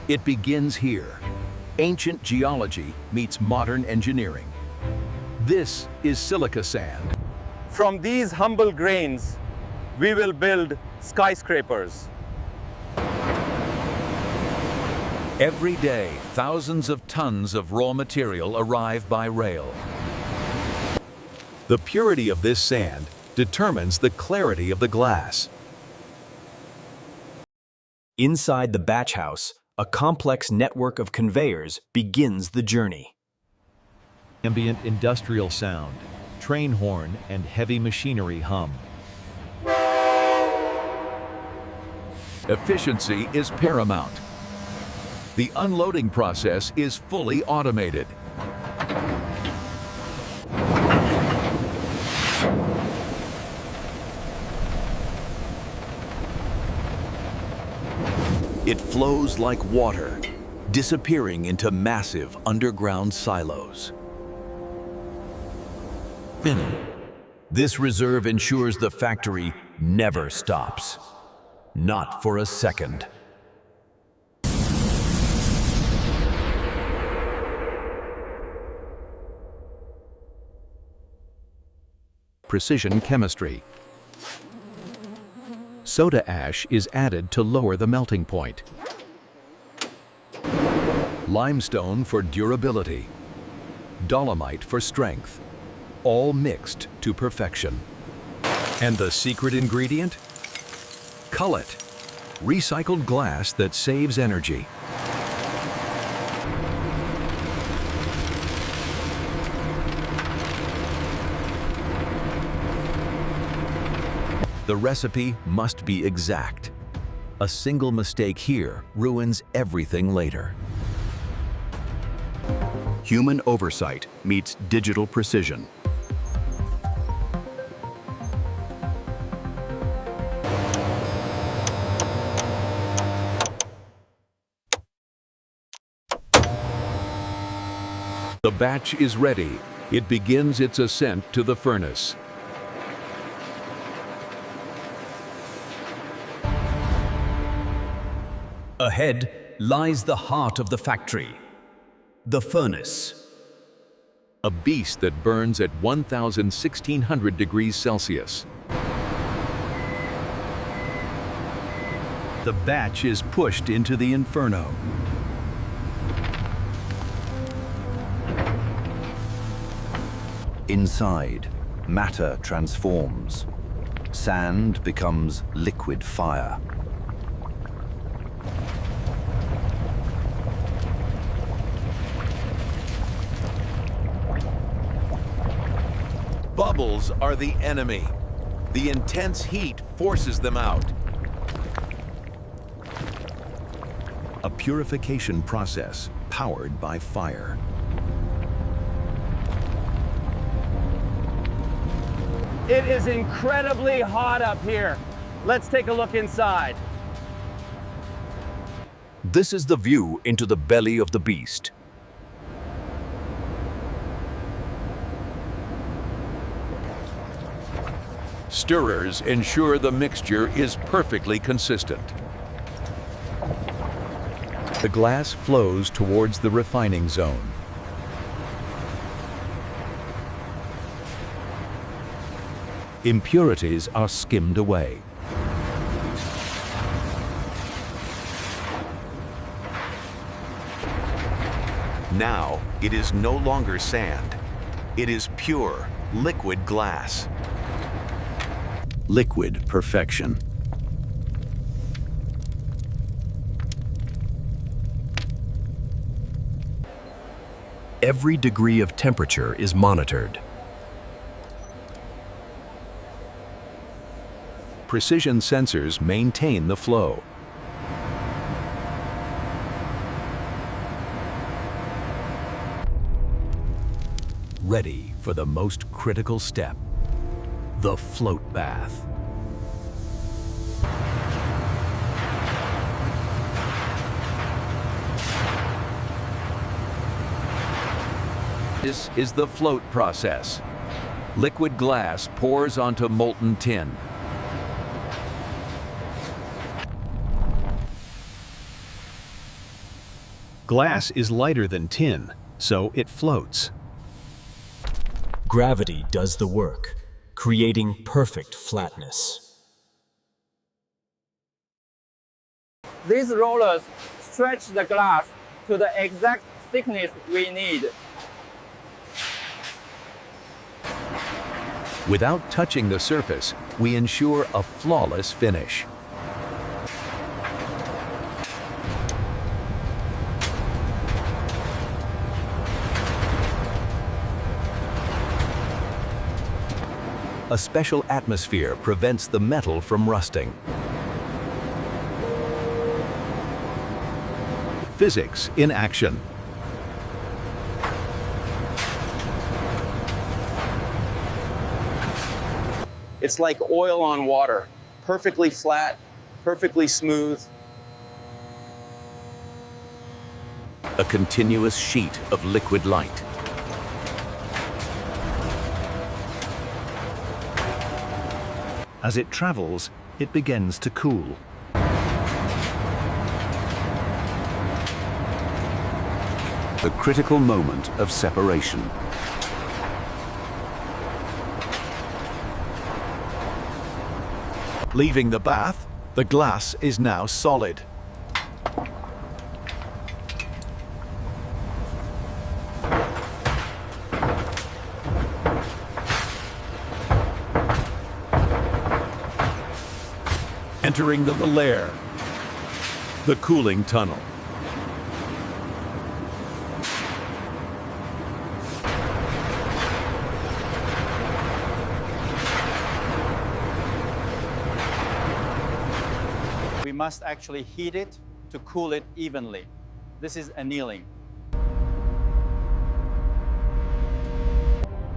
It begins here. Ancient geology meets modern engineering. This is silica sand. From these humble grains, we will build skyscrapers. Every day, thousands of tons of raw material arrive by rail. The purity of this sand determines the clarity of the glass. Inside the batch house, a complex network of conveyors begins the journey. Ambient industrial sound, train horn, and heavy machinery hum. Efficiency is paramount. The unloading process is fully automated. It flows like water, disappearing into massive underground silos. This reserve ensures the factory never stops. Not for a second. Precision chemistry. Soda ash is added to lower the melting point. Limestone for durability. Dolomite for strength. All mixed to perfection. And the secret ingredient? Cullet, recycled glass that saves energy. The recipe must be exact. A single mistake here ruins everything later. Human oversight meets digital precision. The batch is ready. It begins its ascent to the furnace. Ahead lies the heart of the factory, the furnace. A beast that burns at 1,600 degrees Celsius. The batch is pushed into the inferno. Inside, matter transforms. Sand becomes liquid fire. Bubbles are the enemy. The intense heat forces them out. A purification process powered by fire. It is incredibly hot up here. Let's take a look inside. This is the view into the belly of the beast. Stirrers ensure the mixture is perfectly consistent. The glass flows towards the refining zone. Impurities are skimmed away. Now, it is no longer sand. It is pure, liquid glass. Liquid perfection. Every degree of temperature is monitored. Precision sensors maintain the flow. Ready for the most critical step, the float bath. This is the float process. Liquid glass pours onto molten tin. Glass is lighter than tin, so it floats. Gravity does the work, creating perfect flatness. These rollers stretch the glass to the exact thickness we need. Without touching the surface, we ensure a flawless finish. A special atmosphere prevents the metal from rusting. Physics in action. It's like oil on water, perfectly flat, perfectly smooth. A continuous sheet of liquid light. As it travels, it begins to cool. The critical moment of separation. Leaving the bath, the glass is now solid. Entering the Lehr, the cooling tunnel. We must actually heat it to cool it evenly. This is annealing.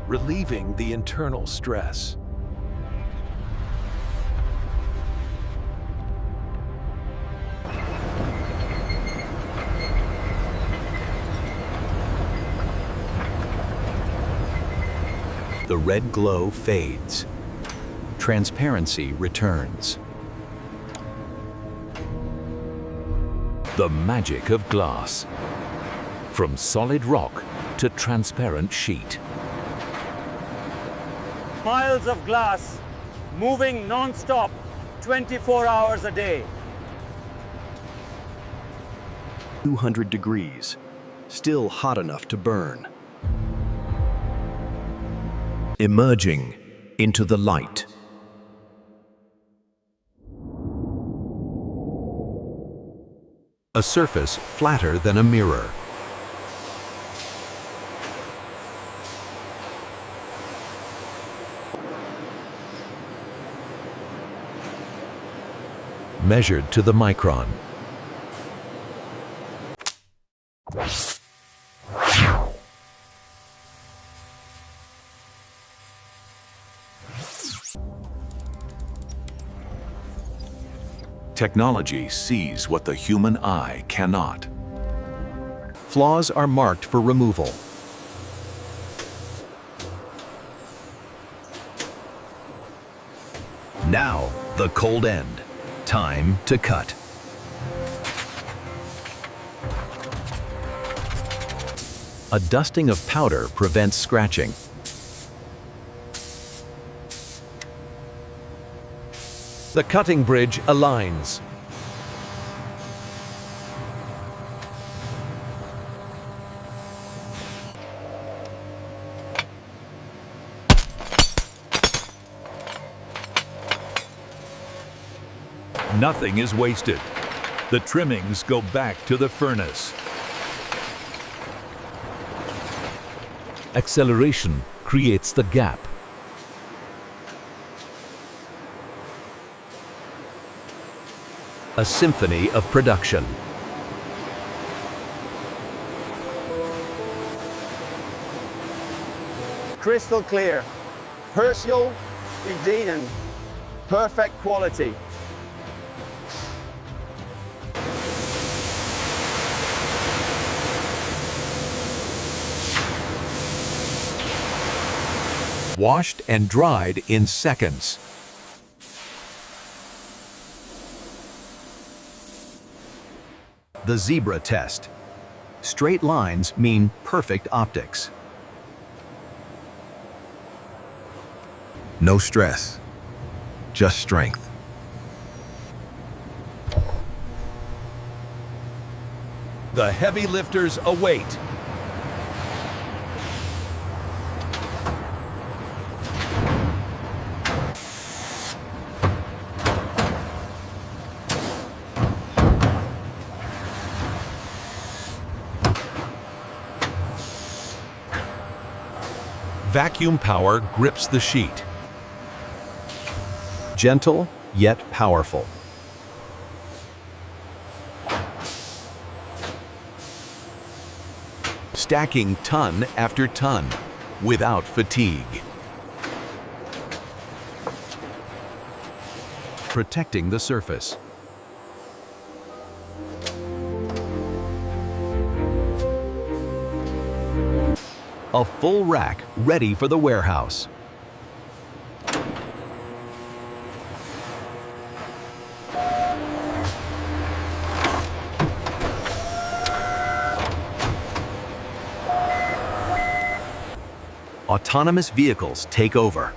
Relieving the internal stress. The red glow fades. Transparency returns. The magic of glass. From solid rock to transparent sheet. Miles of glass, moving non-stop, 24 hours a day. 200 degrees, still hot enough to burn. Emerging into the light. A surface flatter than a mirror. Measured to the micron. Technology sees what the human eye cannot. Flaws are marked for removal. Now, the cold end. Time to cut. A dusting of powder prevents scratching. The cutting bridge aligns. Nothing is wasted. The trimmings go back to the furnace. Acceleration creates the gap. A symphony of production. Crystal clear, Herschel, Eden, perfect quality. Washed and dried in seconds. The zebra test. Straight lines mean perfect optics. No stress, just strength. The heavy lifters await. Vacuum power grips the sheet. Gentle yet powerful. Stacking ton after ton without fatigue. Protecting the surface. A full rack ready for the warehouse. Autonomous vehicles take over.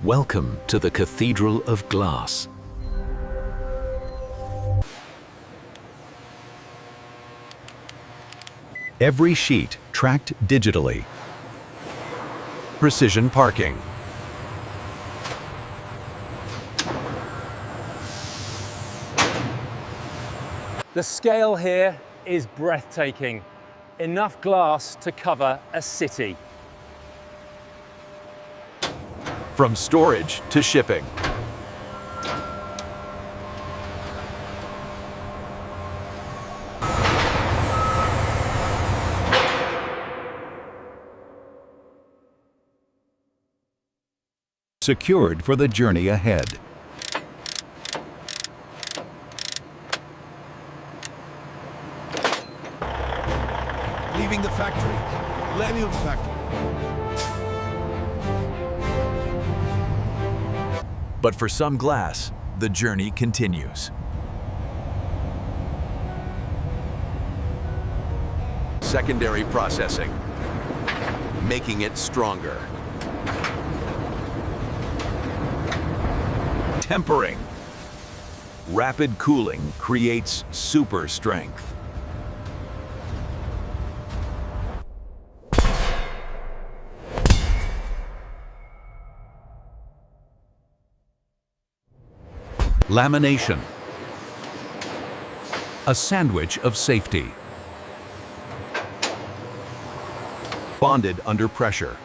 Welcome to the Cathedral of Glass. Every sheet tracked digitally. Precision parking. The scale here is breathtaking. Enough glass to cover a city. From storage to shipping. Secured for the journey ahead. Leaving the factory. Lehr factory. But for some glass, the journey continues. Secondary processing, making it stronger. Tempering. Rapid cooling creates super strength. Lamination. A sandwich of safety. Bonded under pressure.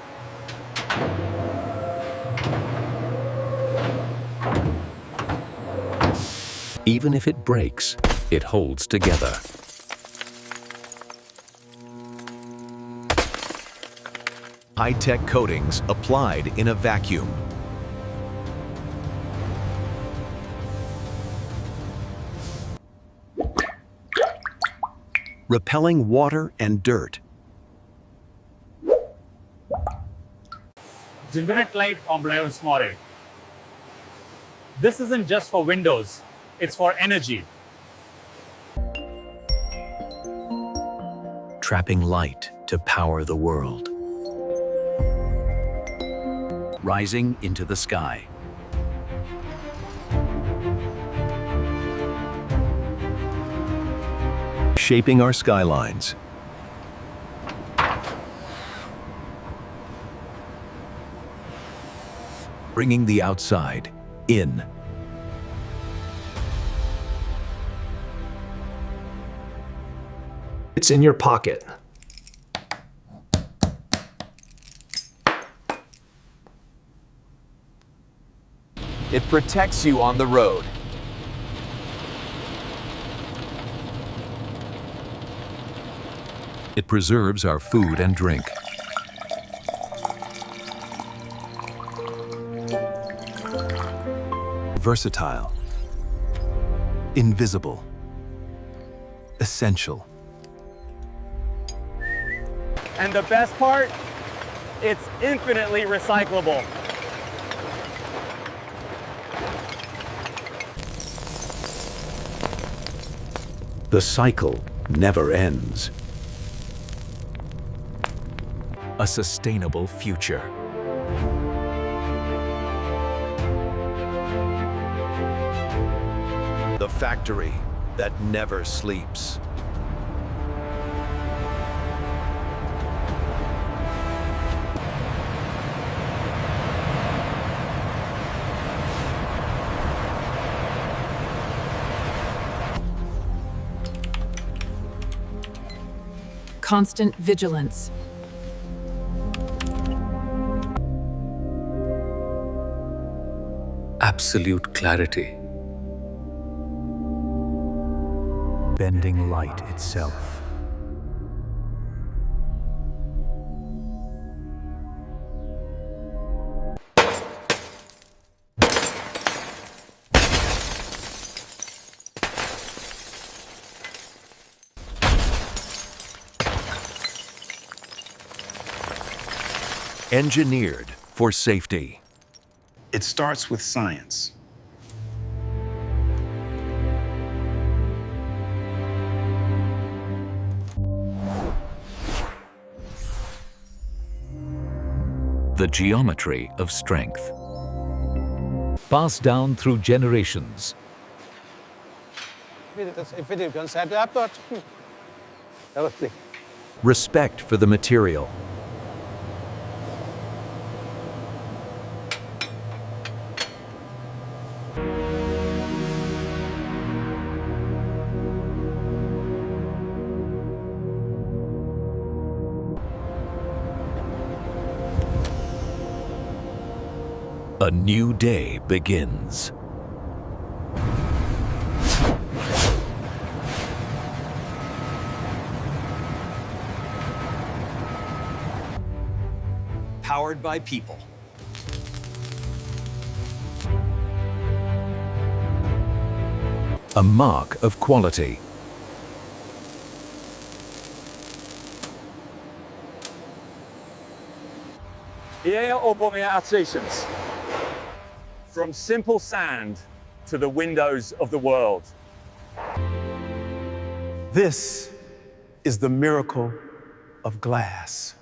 Even if it breaks, it holds together. High-tech coatings applied in a vacuum. Repelling water and dirt. Generate light from Lehr's model. This isn't just for windows, it's for energy. Trapping light to power the world. Rising into the sky. Shaping our skylines. Bringing the outside in. It's in your pocket. It protects you on the road. It preserves our food and drink. Versatile. Invisible. Essential. And the best part, it's infinitely recyclable. The cycle never ends. A sustainable future. The factory that never sleeps. Constant vigilance. Absolute clarity. Bending light itself. Engineered for safety. It starts with science. The geometry of strength. Passed down through generations. Respect for the material. A new day begins. Powered by people. A mark of quality. Here open stations. From simple sand to the windows of the world. This is the miracle of glass.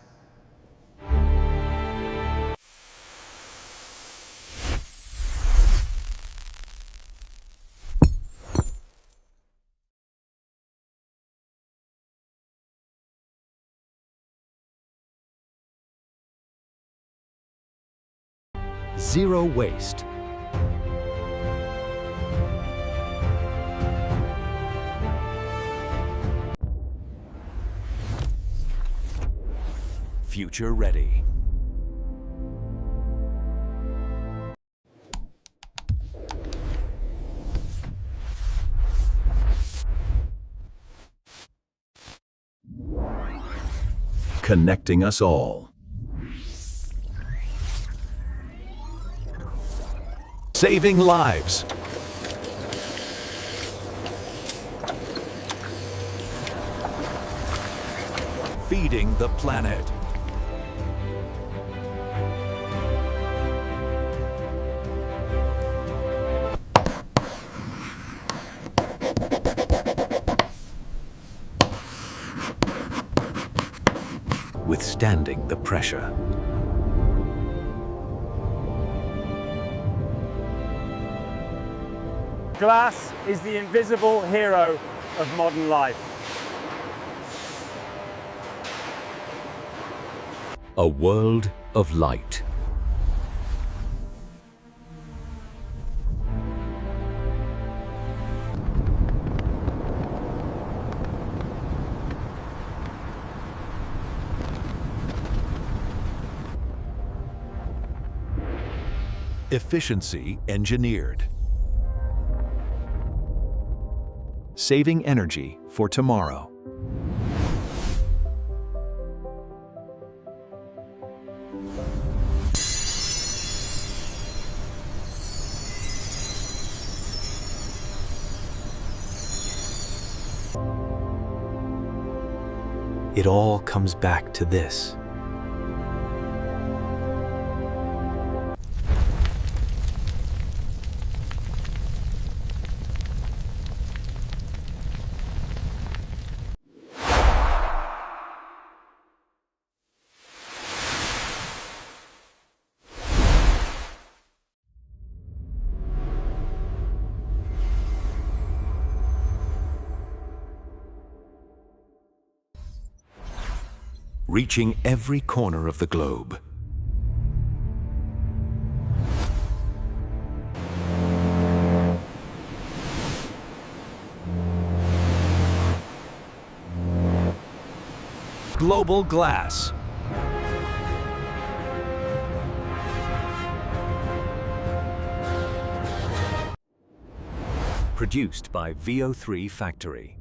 Zero waste. Future ready. Connecting us all. Saving lives. Feeding the planet. Withstanding the pressure. Glass is the invisible hero of modern life. A world of light. Efficiency engineered. Saving energy for tomorrow. It all comes back to this. reaching every corner of the globe. Global glass. Produced by VO3 Factory.